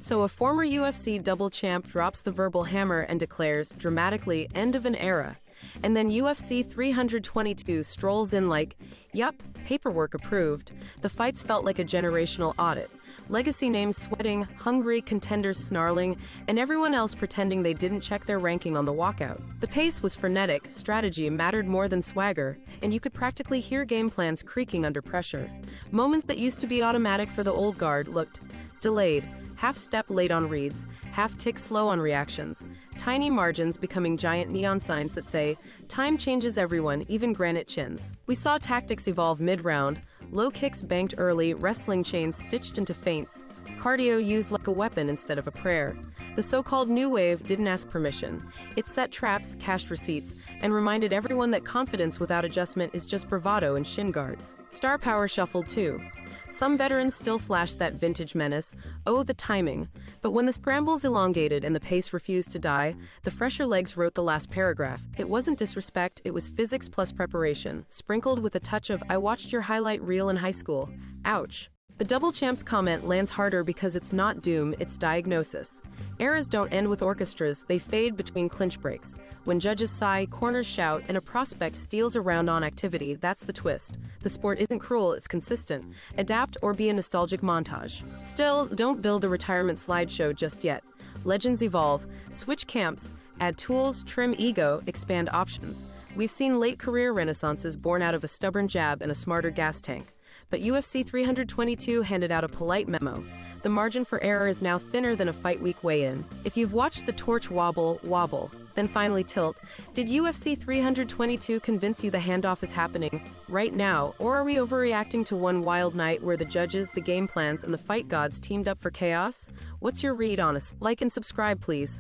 So a former UFC double champ drops the verbal hammer and declares, dramatically, end of an era. And then UFC 322 strolls in like, yup, paperwork approved. The fights felt like a generational audit. Legacy names sweating, hungry contenders snarling, and everyone else pretending they didn't check their ranking on the walkout. The pace was frenetic, strategy mattered more than swagger, and you could practically hear game plans creaking under pressure. Moments that used to be automatic for the old guard looked delayed, half-step late on reads, half-tick slow on reactions, tiny margins becoming giant neon signs that say, time changes everyone, even granite chins. We saw tactics evolve mid-round, low kicks banked early, wrestling chains stitched into feints, cardio used like a weapon instead of a prayer. The so-called new wave didn't ask permission. It set traps, cashed receipts, and reminded everyone that confidence without adjustment is just bravado and shin guards. Star power shuffled too. Some veterans still flashed that vintage menace, oh the timing, but when the scrambles elongated and the pace refused to die, the fresher legs wrote the last paragraph. It wasn't disrespect, it was physics plus preparation, sprinkled with a touch of, I watched your highlight reel in high school. Ouch. The double champs comment lands harder because it's not doom, it's diagnosis. Eras don't end with orchestras, they fade between clinch breaks. When judges sigh, corners shout, and a prospect steals a round on activity, that's the twist. The sport isn't cruel, it's consistent. Adapt or be a nostalgic montage. Still, don't build a retirement slideshow just yet. Legends evolve, switch camps, add tools, trim ego, expand options. We've seen late career renaissances born out of a stubborn jab and a smarter gas tank. But UFC 322 handed out a polite memo. The margin for error is now thinner than a fight week weigh-in. If you've watched the torch wobble, then finally tilt, did UFC 322 convince you the handoff is happening right now, or are we overreacting to one wild night where the judges, the game plans, and the fight gods teamed up for chaos? What's your read on us? Like and subscribe, please.